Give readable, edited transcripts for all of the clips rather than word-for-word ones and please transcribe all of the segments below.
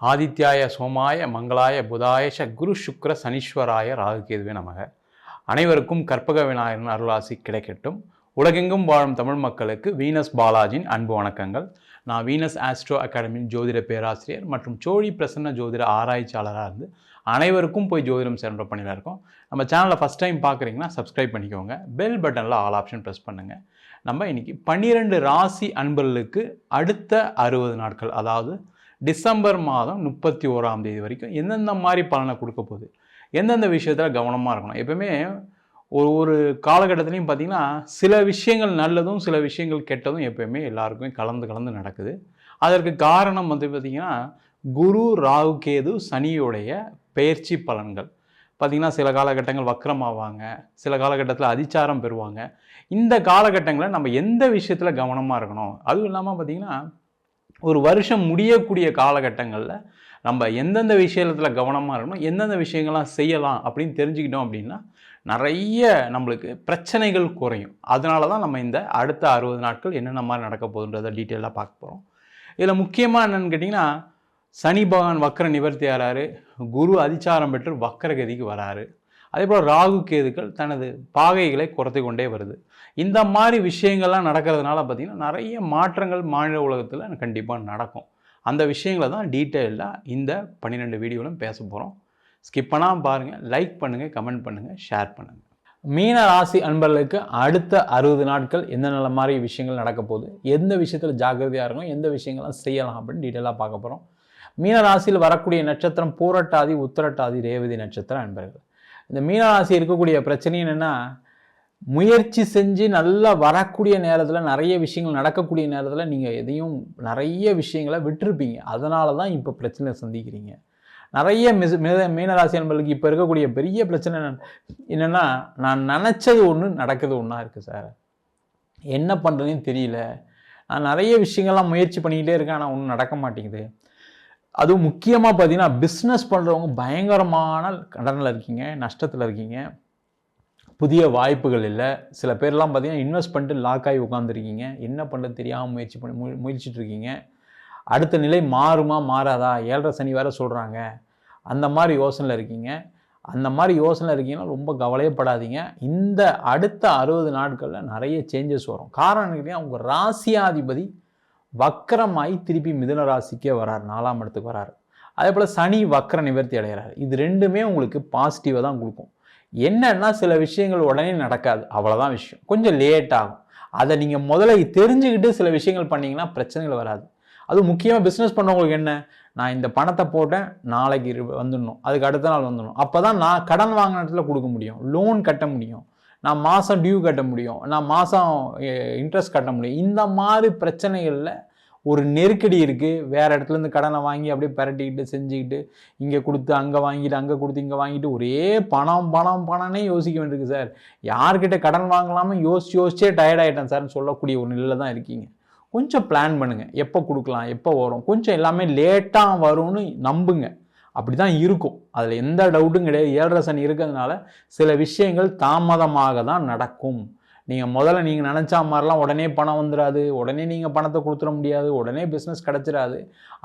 ஆதித்யாய சோமாய மங்களாய புதாயஷ குரு சுக்ர சனீஸ்வராய ராகுகேதுவே நமக. அனைவருக்கும் கற்பக விநாயகரின் அருளாசி கிடைக்கட்டும். உலகெங்கும் வாழும் தமிழ் மக்களுக்கு வீனஸ் பாலாஜியின் அன்பு வணக்கங்கள். நான் வீனஸ் ஆஸ்ட்ரோ அகாடமியின் ஜோதிட பேராசிரியர் மற்றும் சோழி பிரசன்ன ஜோதிட ஆராய்ச்சியாளராக இருந்து அனைவருக்கும் போய் ஜோதிடம் சென்ற பணியில் இருக்கோம். நம்ம சேனலை ஃபஸ்ட் டைம் பார்க்குறீங்கன்னா சப்ஸ்கிரைப் பண்ணிக்கோங்க. பெல் பட்டனில் ஆல் ஆப்ஷன் ப்ரெஸ் பண்ணுங்கள். நம்ம இன்றைக்கி 12 ராசி அன்பர்களுக்கு அடுத்த 60 நாட்கள், அதாவது டிசம்பர் மாதம் 31ஆம் தேதி வரைக்கும் எந்தெந்த மாதிரி பலனை கொடுக்க போகுது, எந்தெந்த விஷயத்தில் கவனமாக இருக்கணும். எப்பவுமே ஒரு காலகட்டத்துலையும் பார்த்திங்கன்னா சில விஷயங்கள் நல்லதும் சில விஷயங்கள் கெட்டதும் எப்பயுமே எல்லாருக்குமே கலந்து நடக்குது. அதற்கு காரணம் பார்த்திங்கன்னா குரு ராகு கேது சனியுடைய பெயர்ச்சி பலன்கள். பார்த்திங்கன்னா சில காலகட்டங்கள் வக்ரமாவாங்க, சில காலகட்டத்தில் அதிச்சாரம் பெறுவாங்க. இந்த காலகட்டங்களில் நம்ம எந்த விஷயத்தில் கவனமாக இருக்கணும், அதுவும் இல்லாமல் பார்த்திங்கன்னா ஒரு வருஷம் முடியக்கூடிய காலகட்டங்களில் நம்ம எந்தெந்த விஷயத்தில் கவனமாக இருக்கணும், எந்தெந்த விஷயங்கள்லாம் செய்யலாம் அப்படின்னு தெரிஞ்சுக்கிட்டோம் அப்படின்னா நிறைய நம்மளுக்கு பிரச்சனைகள் குறையும். அதனால தான் நம்ம இந்த அடுத்த 60 நாட்கள் என்னென்ன மாதிரி நடக்க போகுதுன்றதை டீட்டெயிலாக பார்க்க போகிறோம். இதில் முக்கியமாக என்னென்னு கேட்டிங்கன்னா, சனி பகவான் வக்கர நிவர்த்தி ஆகிறாரு, குரு அதிச்சாரம் பெற்று வக்கரகதிக்கு வராரு. அதே போல் ராகு கேதுக்கள் தனது பாகைகளை குறைத்து கொண்டே வருது. இந்த மாதிரி விஷயங்கள்லாம் நடக்கிறதுனால பார்த்திங்கன்னா நிறைய மாற்றங்கள் மாநில உலகத்தில் கண்டிப்பாக நடக்கும். அந்த விஷயங்களை தான் டீட்டெயிலாக இந்த 12 வீடியோவிலும் பேச போகிறோம். ஸ்கிப் பண்ணாமல் பாருங்கள், லைக் பண்ணுங்கள், கமெண்ட் பண்ணுங்கள், ஷேர் பண்ணுங்கள். மீன ராசி அன்பர்களுக்கு அடுத்த 60 நாட்கள் எந்தெந்த மாதிரி விஷயங்கள் நடக்க போகுது, எந்த விஷயத்தில் ஜாக்கிரதையாக இருக்கணும், எந்த விஷயங்கள்லாம் செய்யலாம் அப்படின்னு டீட்டெயிலாக பார்க்க போகிறோம். மீன ராசியில் வரக்கூடிய நட்சத்திரம் பூரட்டாதி, உத்திரட்டாதி, ரேவதி நட்சத்திர அன்பர்கள். இந்த மீனராசி இருக்கக்கூடிய பிரச்சனை என்னென்னா, முயற்சி செஞ்சு நல்லா வரக்கூடிய நேரத்தில் நிறைய விஷயங்கள் நடக்கக்கூடிய நேரத்தில் நீங்கள் எதையும் நிறைய விஷயங்களை விட்டுருப்பீங்க. அதனால தான் இப்போ பிரச்சனை சந்திக்கிறீங்க. நிறைய மீனராசி நண்பர்களுக்கு இப்போ இருக்கக்கூடிய பெரிய பிரச்சனை என்னென்னா, நான் நினச்சது ஒன்று நடக்குது ஒன்றா இருக்குது சார், என்ன பண்ணுறதுன்னு தெரியல, நான் நிறைய விஷயங்கள்லாம் முயற்சி பண்ணிக்கிட்டே இருக்கேன் ஆனால் ஒன்றும் நடக்க மாட்டேங்குது. அதுவும் முக்கியமாக பார்த்தீங்கன்னா பிஸ்னஸ் பண்ணுறவங்க பயங்கரமான கடனில் இருக்கீங்க, நஷ்டத்தில் இருக்கீங்க, புதிய வாய்ப்புகள் இல்லை. சில பேர்லாம் பார்த்தீங்கன்னா இன்வெஸ்ட் பண்ணிட்டு லாக் ஆகி உட்காந்துருக்கீங்க, என்ன பண்ணுறது தெரியாமல் முயற்சிட்டு இருக்கீங்க. அடுத்த நிலை மாறுமா மாறாதா, 7.5 சனி வேறு சொல்கிறாங்க, அந்த மாதிரி யோசனையில் இருக்கீங்க. அந்த மாதிரி யோசனை இருக்கீங்கன்னா ரொம்ப கவலையப்படாதீங்க. இந்த அடுத்த 60 நாட்களில் நிறைய சேஞ்சஸ் வரும். காரணம் கேட்டிங்கன்னா, உங்கள் ராசியாதிபதி வக்கரமாகி திருப்பி மிதுன ராசிக்கே வரார், 4ஆம் இடத்துக்கு வராரு. அதே போல் சனி வக்கர நிவர்த்தி அடைகிறார். இது ரெண்டுமே உங்களுக்கு பாசிட்டிவாக தான் கொடுக்கும். என்னன்னா சில விஷயங்கள் உடனே நடக்காது, அவ்வளோதான் விஷயம், கொஞ்சம் லேட் ஆகும். அதை நீங்கள் முதல்ல தெரிஞ்சுக்கிட்டு சில விஷயங்கள் பண்ணிங்கன்னா பிரச்சனைகள் வராது. அதுவும் முக்கியமாக பிஸ்னஸ் பண்ணவங்களுக்கு என்ன, நான் இந்த பணத்தை போட்டேன், நாளைக்கு வந்துடணும், அதுக்கு அடுத்த நாள் வந்துடணும், அப்போ தான் நான் கடன் வாங்கின இடத்துல கொடுக்க முடியும், லோன் கட்ட முடியும், நான் மாதம் டியூ கட்ட முடியும், நான் மாதம் இன்ட்ரெஸ்ட் கட்ட முடியும். இந்த மாதிரி பிரச்சனைகளில் ஒரு நெருக்கடி இருக்குது. வேறு இடத்துலேருந்து கடனை வாங்கி அப்படியே பரட்டிக்கிட்டு செஞ்சுக்கிட்டு இங்கே கொடுத்து அங்கே வாங்கிட்டு, அங்கே கொடுத்து இங்கே வாங்கிட்டு, ஒரே பணம்னே யோசிக்க வேண்டியிருக்கு சார். யார்கிட்ட கடன் வாங்கலாமல் யோசிச்சே டயர்டாயிட்டேன் சார்னு சொல்லக்கூடிய ஒரு நிலையில் தான் இருக்கீங்க. கொஞ்சம் பிளான் பண்ணுங்கள், எப்போ கொடுக்கலாம், எப்போ வரும், கொஞ்சம் எல்லாமே லேட்டாக வரும்னு நம்புங்க. அப்படி தான் இருக்கும், அதில் எந்த டவுட்டும் கிடையாது. 7.5 சனி இருக்கிறதுனால சில விஷயங்கள் தாமதமாக தான் நடக்கும். நீங்கள் நினச்சா மாதிரிலாம் உடனே பணம் வந்துடாது, உடனே நீங்கள் பணத்தை கொடுத்துட முடியாது, உடனே பிஸ்னஸ் கிடச்சிடாது.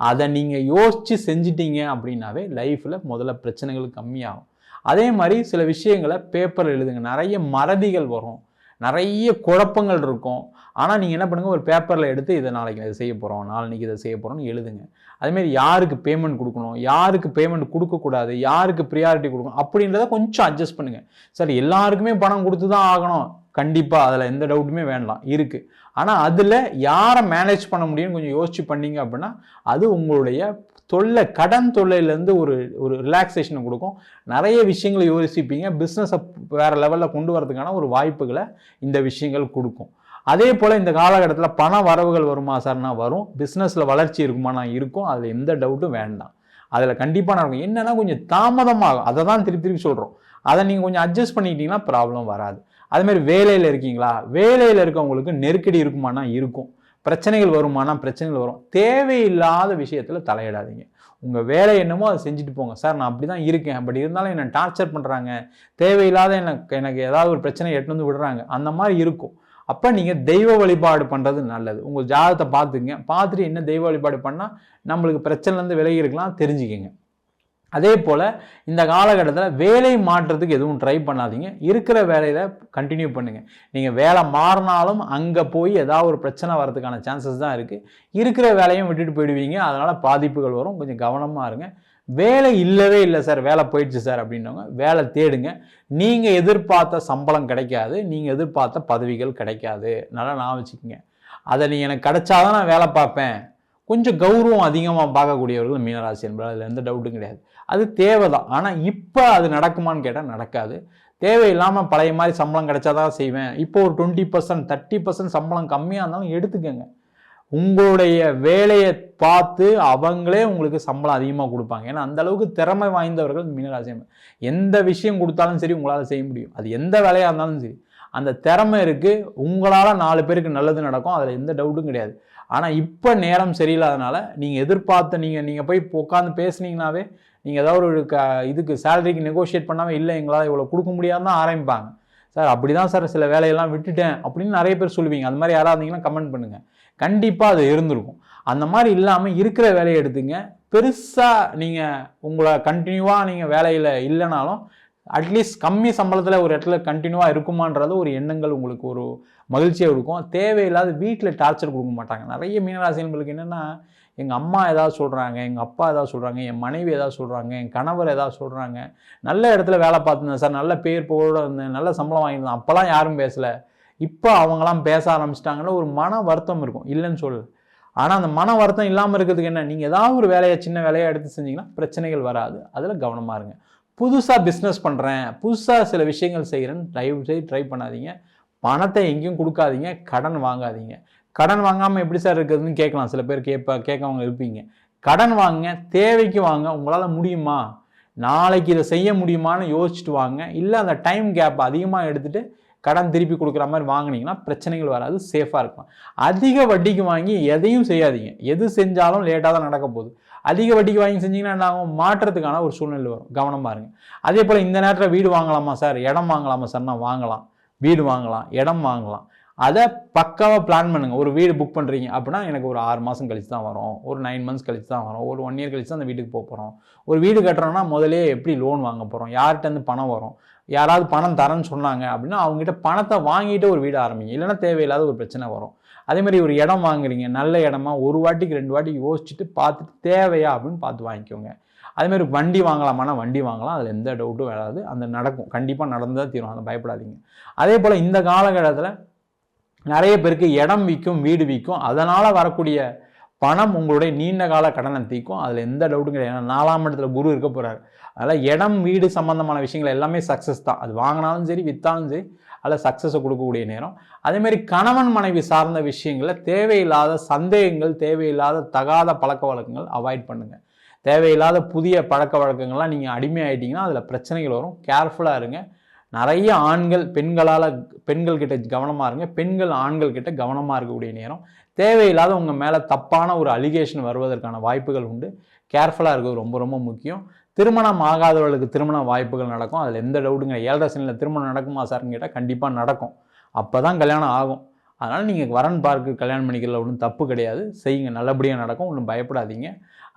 அதை நீங்கள் யோசித்து செஞ்சிட்டீங்க அப்படின்னாவே லைஃப்பில் முதல்ல பிரச்சனைகள் கம்மியாகும். அதே மாதிரி சில விஷயங்களை பேப்பரில் எழுதுங்க. நிறைய மறதிகள் வரும், நிறைய குழப்பங்கள் இருக்கும். ஆனால் நீங்கள் என்ன பண்ணுங்கள், ஒரு பேப்பரில் எடுத்து இதை நாளைக்கு இதை செய்ய போகிறோம், நாளைக்கு இதை செய்ய போகிறோம்னு எழுதுங்க. அதேமாரி யாருக்கு பேமெண்ட் கொடுக்கணும், யாருக்கு பேமெண்ட் கொடுக்கக்கூடாது, யாருக்கு ப்ரியாரிட்டி கொடுக்கணும் அப்படின்றத கொஞ்சம் அட்ஜஸ்ட் பண்ணுங்கள். சார் எல்லாருக்குமே பணம் கொடுத்து தான் ஆகணும், கண்டிப்பாக அதில் எந்த டவுட்டுமே வேண்டாம் இருக்குது. ஆனால் அதில் யாரை மேனேஜ் பண்ண முடியும்னு கொஞ்சம் யோசிச்சு பண்ணீங்க அப்படின்னா அது உங்களுடைய கடன் தொல்லையிலேருந்து ஒரு ரிலாக்ஸேஷனை கொடுக்கும். நிறைய விஷயங்களை யோசிப்பீங்க, பிஸ்னஸை வேறு லெவலில் கொண்டு வரதுக்கான ஒரு வாய்ப்புகளை இந்த விஷயங்கள் கொடுக்கும். அதே போல் இந்த காலகட்டத்தில் பண வரவுகள் வருமா சார்னா வரும், பிஸ்னஸில் வளர்ச்சி இருக்குமானா இருக்கும், அதில் எந்த டவுட்டும் வேண்டாம். அதில் கண்டிப்பாக நடக்கும். என்னென்னா கொஞ்சம் தாமதமாகும், அதை தான் திருப்பி சொல்கிறோம். அதை நீங்கள் கொஞ்சம் அட்ஜஸ்ட் பண்ணிக்கிட்டீங்கன்னா ப்ராப்ளம் வராது. அதுமாதிரி வேலையில் இருக்கீங்களா, வேலையில் இருக்கவங்களுக்கு நெருக்கடி இருக்குமானா இருக்கும், பிரச்சனைகள் வருமானா பிரச்சனைகள் வரும். தேவையில்லாத விஷயத்தில் தலையிடாதீங்க. உங்கள் வேலை என்னமோ அதை செஞ்சுட்டு போங்க. சார் நான் அப்படி தான் இருக்கேன், பட் இருந்தாலும் என்னை டார்ச்சர் பண்ணுறாங்க, தேவையில்லாத எனக்கு ஏதாவது ஒரு பிரச்சனை எட்டு வந்து விடுறாங்க, அந்த மாதிரி இருக்கும். அப்போ நீங்கள் தெய்வ வழிபாடு பண்ணுறது நல்லது. உங்கள் ஜாதகத்தை பார்த்துங்க, பார்த்துட்டு என்ன தெய்வ வழிபாடு பண்ணால் நம்மளுக்கு பிரச்சனைலேருந்து விலகி இருக்கலாம் தெரிஞ்சுக்கங்க. அதே போல் இந்த காலகட்டத்தில் வேலை மாற்றத்துக்கு எதுவும் ட்ரை பண்ணாதீங்க. இருக்கிற வேலையில் கண்டினியூ பண்ணுங்கள். நீங்கள் வேலை மாறினாலும் அங்கே போய் ஏதாவது ஒரு பிரச்சனை வரதுக்கான சான்சஸ் தான் இருக்குது. இருக்கிற வேலையும் விட்டுட்டு போயிடுவீங்க, அதனால் பாதிப்புகள் வரும். கொஞ்சம் கவனமாக இருங்க. வேலை இல்லவே இல்லை சார், வேலை போயிடுச்சு சார் அப்படின்னவங்க வேலை தேடுங்க. நீங்கள் எதிர்பார்த்த சம்பளம் கிடைக்காது, நீங்கள் எதிர்பார்த்த பதவிகள் கிடைக்காது. நல்லா நான் வச்சுக்கோங்க. அதை நீ எனக்கு கிடைச்சாதான் நான் வேலை பார்ப்பேன். கொஞ்சம் கௌரவம் அதிகமாக பார்க்கக்கூடியவர்கள் மீனராசி என்பது, அதில் எந்த டவுட்டும் கிடையாது. அது தேவை தான். ஆனால் இப்போ அது நடக்குமான்னு கேட்டால் நடக்காது. தேவையில்லாமல் பழைய மாதிரி சம்பளம் கிடைச்சாதான் செய்வேன். இப்போ ஒரு 20% 30% சம்பளம் கம்மியாக இருந்தாலும் எடுத்துக்கங்க. உங்களுடைய வேலையை பார்த்து அவங்களே உங்களுக்கு சம்பளம் அதிகமாக கொடுப்பாங்க. ஏன்னா அந்த அளவுக்கு திறமை வாய்ந்தவர்கள் மீனராசி. எந்த விஷயம் கொடுத்தாலும் சரி உங்களால் செய்ய முடியும். அது எந்த வேலையாக இருந்தாலும் சரி, அந்த திறமை இருக்குது. உங்களால் 4 பேருக்கு நல்லது நடக்கும், அதில் எந்த டவுட்டும் கிடையாது. ஆனால் இப்போ நேரம் சரியில்லாதனால நீங்கள் எதிர்பார்த்த நீங்கள் போய் உட்காந்து பேசுனீங்கன்னாவே நீங்கள் ஏதாவது ஒரு இதுக்கு சேலரிக்கு நெகோஷியேட் பண்ணாமல் இல்லை எங்களால் இவ்வளோ கொடுக்க முடியாதுன்னு தான் ஆரம்பிப்பாங்க. சார் அப்படி தான் சார் சில வேலையெல்லாம் விட்டுட்டேன் அப்படின்னு நிறைய பேர் சொல்லுவீங்க. அந்த மாதிரி யாராவது இருந்தீங்கன்னா கமெண்ட் பண்ணுங்கள். கண்டிப்பாக அது இருந்திருக்கும். அந்த மாதிரி இல்லாமல் இருக்கிற வேலையை எடுத்துங்க. பெருசாக நீங்கள் உங்களை கண்டினியூவாக நீங்கள் வேலையில் இல்லைனாலும் அட்லீஸ்ட் கம்மி சம்பளத்தில் ஒரு இடத்துல கண்டினியூவாக இருக்குமான்றது ஒரு எண்ணங்கள் உங்களுக்கு ஒரு மகிழ்ச்சியாக இருக்கும். தேவையில்லாத வீட்டில் டார்ச்சர் கொடுக்க மாட்டாங்க. நிறைய மீனராசிகளுக்கு என்னென்னா, எங்கள் அம்மா ஏதாவது சொல்கிறாங்க, எங்கள் அப்பா ஏதாவது சொல்கிறாங்க, என் மனைவி ஏதாவது சொல்கிறாங்க, என் கணவர் ஏதாவது சொல்கிறாங்க, நல்ல இடத்துல வேலை பார்த்துருந்தேன் சார், நல்ல பேர் புகழோடு இருந்தேன், நல்ல சம்பளம் வாங்கியிருந்தேன், அப்போல்லாம் யாரும் பேசலை, இப்போ அவங்களாம் பேச ஆரம்பிச்சிட்டாங்கன்னு ஒரு மன வருத்தம் இருக்கும். இல்லைன்னு சொல்லு. ஆனால் அந்த மன வருத்தம் இல்லாமல் இருக்கிறதுக்கு என்ன, நீங்கள் ஏதாவது ஒரு வேலையை சின்ன வேலையை எடுத்து செஞ்சிங்கன்னா பிரச்சனைகள் வராது. அதில் கவனமாக இருங்க. புதுசாக பிஸ்னஸ் பண்ணுறேன், புதுசாக சில விஷயங்கள் செய்கிறேன்னு தயவு செய்து ட்ரை பண்ணாதீங்க. பணத்தை எங்கேயும் கொடுக்காதீங்க, கடன் வாங்காதீங்க. கடன் வாங்காமல் எப்படி சார் இருக்குதுன்னு கேட்கலாம். சில பேர் கேட்கவங்க இருப்பீங்க. கடன் வாங்க, தேவைக்கு வாங்க. உங்களால் முடியுமா, நாளைக்கு இதை செய்ய முடியுமான்னு யோசிச்சுட்டு வாங்க. இல்லை அந்த டைம் கேப் அதிகமாக எடுத்துகிட்டு கடன் திருப்பி கொடுக்குற மாதிரி வாங்கினீங்கன்னா பிரச்சனைகள் வராது, சேஃபாக இருக்கும். அதிக வட்டிக்கு வாங்கி எதையும் செய்யாதீங்க. எது செஞ்சாலும் லேட்டாக தான் நடக்க போகுது. அதிக வட்டிக்கு வாங்கி செஞ்சிங்கன்னா என்ன ஆகும், மாற்றத்துக்கான ஒரு சூழ்நிலை வரும். கவனமாக இருங்க. அதே போல் இந்த நேரத்தில் வீடு வாங்கலாமா சார், இடம் வாங்கலாமா சார்னா வாங்கலாம். வீடு வாங்கலாம், இடம் வாங்கலாம். அதை பக்காவாக பிளான் பண்ணுங்கள். ஒரு வீடு புக் பண்ணுறீங்க அப்படின்னா எனக்கு ஒரு 6 மாதம் கழிச்சு தான் வரும், ஒரு 9 மந்த்ஸ் கழிச்சு தான் வரும், ஒரு 1 இயர் கழிச்சு தான் அந்த வீட்டுக்கு போக போகிறோம். ஒரு வீடு கட்டுறோன்னா முதலே எப்படி லோன் வாங்க போகிறோம், யார்கிட்டேருந்து பணம் வரும், யாராவது பணம் தரேன்னு சொன்னாங்க அப்படின்னா அவங்ககிட்ட பணத்தை வாங்கிட்டு ஒரு வீடு ஆரம்பிங்க. இல்லைன்னா தேவையில்லாத ஒரு பிரச்சனை வரும். அதேமாதிரி ஒரு இடம் வாங்குறீங்க, நல்ல இடமா ஒரு வாட்டிக்கு 2 வாட்டிக்கு யோசிச்சுட்டு பார்த்துட்டு தேவையா அப்படின்னு பார்த்து வாங்கிக்கோங்க. அதேமாதிரி வண்டி வாங்கலாமான்னா வண்டி வாங்கலாம், அதில் எந்த டவுட்டும் வராது. அந்த நடக்கும், கண்டிப்பாக நடந்தால் தீரும், அதை பயப்படாதீங்க. அதே போல் இந்த காலகட்டத்தில் நிறைய பேருக்கு இடம் விற்கும், வீடு விற்கும். அதனால் வரக்கூடிய பணம் உங்களுடைய நீண்ட கால கடனை தீக்கும். அதில் எந்த டவுட்டும் கிடையாது. ஏன்னா 4ஆம் இடத்துல குரு இருக்க போகிறாரு. அதனால் இடம் வீடு சம்மந்தமான விஷயங்கள் எல்லாமே சக்ஸஸ் தான். அது வாங்கினாலும் சரி விற்றாலும் சரி அதில் சக்ஸஸை கொடுக்கக்கூடிய நேரம். அதேமாதிரி கணவன் மனைவி சார்ந்த விஷயங்களில் தேவையில்லாத சந்தேகங்கள், தேவையில்லாத தகாத பழக்க வழக்கங்கள் அவாய்ட் பண்ணுங்கள். தேவையில்லாத புதிய பழக்க வழக்கங்கள்லாம் நீங்கள் அடிமையாயிட்டீங்கன்னா அதில் பிரச்சனைகள் வரும். கேர்ஃபுல்லாக இருங்க. நிறைய ஆண்கள் பெண்கள் கிட்ட கவனமாக இருங்க. பெண்கள் ஆண்கள் கிட்ட கவனமாக இருக்கக்கூடிய நேரம். தேவையில்லாத உங்கள் மேலே தப்பான ஒரு அலிகேஷன் வருவதற்கான வாய்ப்புகள் உண்டு. கேர்ஃபுல்லாக இருக்கிறது ரொம்ப ரொம்ப முக்கியம். திருமணம் ஆகாதவர்களுக்கு திருமண வாய்ப்புகள் நடக்கும். அதில் எந்த டவுட்டுங்க. 7ரை சனியில் திருமணம் நடக்குமா சார்னு கேட்டால் கண்டிப்பாக நடக்கும். அப்போ தான் கல்யாணம் ஆகும். அதனால் நீங்கள் வரன் பார்க்கு கல்யாணம் பண்ணிக்கிறதுல ஒன்றும் தப்பு கிடையாது. செய்யுங்க, நல்லபடியாக நடக்கும், ஒன்றும் பயப்படாதீங்க.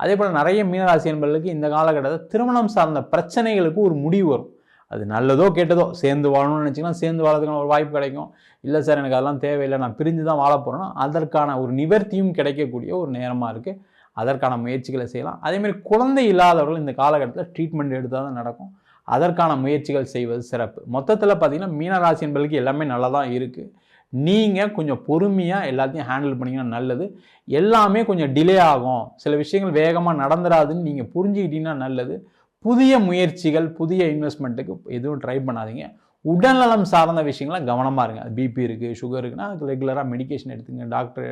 அதே போல் நிறைய மீனராசி என்பவர்களுக்கு இந்த காலகட்டத்தில் திருமணம் சார்ந்த பிரச்சனைகளுக்கு ஒரு முடிவு வரும். அது நல்லதோ கெட்டதோ, சேர்ந்து வாழணும்னு நினச்சிங்கன்னா சேர்ந்து வாழறதுக்கான ஒரு வாய்ப்பு கிடைக்கும். இல்லை சார் எனக்கு அதெல்லாம் தேவையில்லை, நான் பிரிஞ்சு தான் வாழ போகிறேன்னா அதற்கான ஒரு நிவர்த்தியும் கிடைக்கக்கூடிய ஒரு நேரமாக இருக்குது. அதற்கான முயற்சிகளை செய்யலாம். அதேமாதிரி குழந்தை இல்லாதவர்கள் இந்த காலகட்டத்தில் ட்ரீட்மெண்ட் எடுத்தால் தான் நடக்கும். அதற்கான முயற்சிகள் செய்வது சிறப்பு. மொத்தத்தில் பார்த்திங்கன்னா மீனராசி என்பதற்கு எல்லாமே நல்லா தான் இருக்குது. நீங்கள் கொஞ்சம் பொறுமையாக எல்லாத்தையும் ஹேண்டில் பண்ணிங்கன்னா நல்லது. எல்லாமே கொஞ்சம் டிலே ஆகும், சில விஷயங்கள் வேகமாக நடந்துடாதுன்னு நீங்கள் புரிஞ்சுக்கிட்டீங்கன்னா நல்லது. புதிய முயற்சிகள், புதிய இன்வெஸ்ட்மெண்ட்டுக்கு எதுவும் ட்ரை பண்ணாதீங்க. உடல்நலம் சார்ந்த விஷயங்கள கவனமாக இருங்க. பிபி இருக்குது, சுகர் இருக்குன்னா அதுக்கு ரெகுலராக மெடிக்கேஷன் எடுத்துங்க, டாக்டர்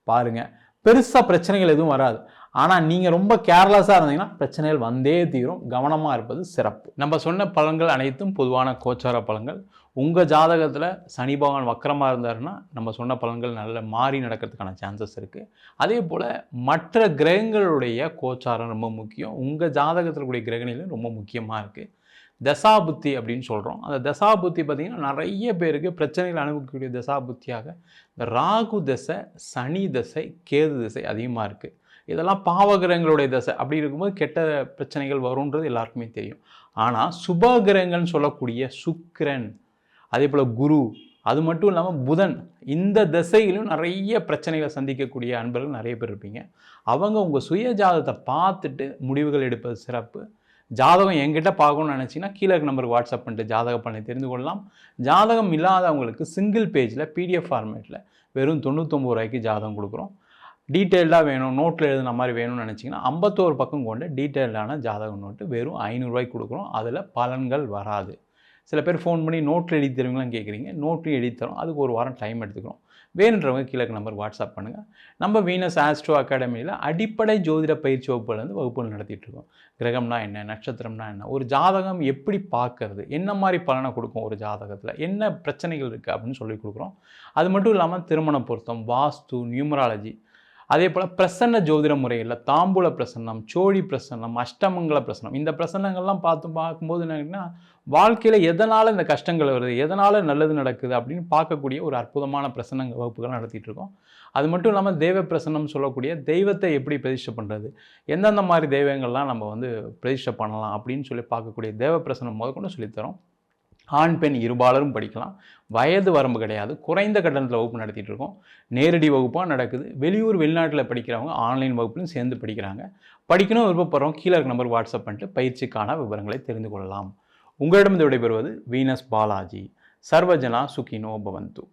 பாருங்கள். பெருசாக பிரச்சனைகள் எதுவும் வராது. ஆனால் நீங்கள் ரொம்ப கேர்லெஸ்ஸாக இருந்தீங்கன்னா பிரச்சனைகள் வந்தே தீரும். கவனமாக இருப்பது சிறப்பு. நம்ம சொன்ன பலன்கள் அனைத்தும் பொதுவான கோச்சார பலன்கள். உங்கள் ஜாதகத்தில் சனி பகவான் வக்கரமாக இருந்தாருன்னா நம்ம சொன்ன பலன்கள் நல்ல மாறி நடக்கிறதுக்கான சான்சஸ் இருக்குது. அதே போல் மற்ற கிரகங்களுடைய கோச்சாரம் ரொம்ப முக்கியம். உங்கள் ஜாதகத்தில் கூடிய கிரகணிலும் ரொம்ப முக்கியமாக இருக்குது. தசாபுத்தி அப்படின்னு சொல்கிறோம். அந்த தசாபுத்தி பார்த்திங்கன்னா நிறைய பேருக்கு பிரச்சனைகள் அனுபவிக்கக்கூடிய தசாபுத்தியாக இந்த ராகு தசை, சனி தசை, கேது தசை அதிகமாக இருக்குது. இதெல்லாம் பாவகிரகங்களுடைய தசை. அப்படி இருக்கும்போது கெட்ட பிரச்சனைகள் வரும்ன்றது எல்லாருக்குமே தெரியும். ஆனால் சுபகிரகங்கள்னு சொல்லக்கூடிய சுக்கிரன், அதே போல் குரு, அது மட்டும் இல்லாமல் புதன், இந்த திசையிலும் நிறைய பிரச்சனைகளை சந்திக்கக்கூடிய அன்பர்கள் நிறைய பேர் இருப்பீங்க. அவங்க உங்கள் சுய ஜாதகத்தை பார்த்துட்டு முடிவுகள் எடுப்பது சிறப்பு. ஜாதகம் என்கிட்ட பார்க்கணும்னு நினச்சிங்கன்னா கீழே நம்பருக்கு வாட்ஸ்அப் பண்ணிட்டு ஜாதக பலனை தெரிந்து கொள்ளலாம். ஜாதகம் இல்லாதவங்களுக்கு சிங்கிள் பேஜில் பிடிஎஃப் ஃபார்மேட்டில் வெறும் 99 ரூபாய்க்கு ஜாதகம் கொடுக்குறோம். டீட்டெயில்டாக வேணும், நோட்டில் எழுதுன மாதிரி வேணும்னு நினச்சிங்கன்னா 51 பக்கம் கொண்டு டீட்டெயில்டான ஜாதக நோட்டு வெறும் 500 ரூபாய்க்கு கொடுக்குறோம். அதில் பலன்கள் வராது. சில பேர் ஃபோன் பண்ணி நோட்டில் எழுதி தருவீங்களான்னு கேட்குறீங்க. நோட்லையும் எழுதி தரோம். அதுக்கு ஒரு வாரம் டைம் எடுத்துக்கிறோம். வேணுன்றவங்க கீழே நம்பர் வாட்ஸ்அப் பண்ணுங்கள். நம்ம வீனஸ் ஆஸ்ட்ரோ அகாடமியில் அடிப்படை ஜோதிட பயிற்சி வகுப்புலேருந்து வகுப்புகள் நடத்திட்டுருக்கோம். கிரகம்னா என்ன, நட்சத்திரம்னா என்ன, ஒரு ஜாதகம் எப்படி பார்க்கறது, என்ன மாதிரி பலனை கொடுக்கும் ஒரு ஜாதகத்தில், என்ன பிரச்சனைகள் இருக்குது அப்படின்னு சொல்லி கொடுக்குறோம். அது மட்டும் இல்லாமல் திருமண பொருத்தம், வாஸ்து, நியூமராலஜி, அதே போல் பிரசன்ன ஜோதிட முறையில் தாம்பூல பிரசன்னம், சோழி பிரசன்னம், அஷ்டமங்கல பிரசன்னம், இந்த பிரசன்னங்கள்லாம் பார்க்கும்போது என்னன்னா வாழ்க்கையில் எதனால் இந்த கஷ்டங்கள் வருது, எதனால் நல்லது நடக்குது அப்படின்னு பார்க்கக்கூடிய ஒரு அற்புதமான பிரசன்னங்கள் வகுப்புகள் நடத்திட்டு இருக்கோம். அது மட்டும் இல்லாமல் தெய்வ பிரசன்னம் சொல்லக்கூடிய தெய்வத்தை எப்படி பிரதிஷ்டை பண்ணுறது, எந்தெந்த மாதிரி தெய்வங்கள்லாம் நம்ம பிரதிஷ்டை பண்ணலாம் அப்படின்னு சொல்லி பார்க்கக்கூடிய தேவ பிரசன்னம் முதற்கொண்டு சொல்லித்தரோம். ஆண் பெண் இருபாலரும் படிக்கலாம். வயது வரம்பு கிடையாது. குறைந்த கட்டணத்தில் வகுப்பு நடத்திட்டு இருக்கோம். நேரடி வகுப்பாக நடக்குது. வெளியூர் வெளிநாட்டில் படிக்கிறவங்க ஆன்லைன் வகுப்புலையும் சேர்ந்து படிக்கிறாங்க. படிக்கணும் விருப்பப்படுறோம் கீழே நம்பர் வாட்ஸ்அப் பண்ணிட்டு பயிற்சிக்கான விவரங்களை தெரிந்து கொள்ளலாம். உங்களிடம் விடைபெறுவது வீனஸ் பாலாஜி. சர்வஜனா சுகினோ பவந்து.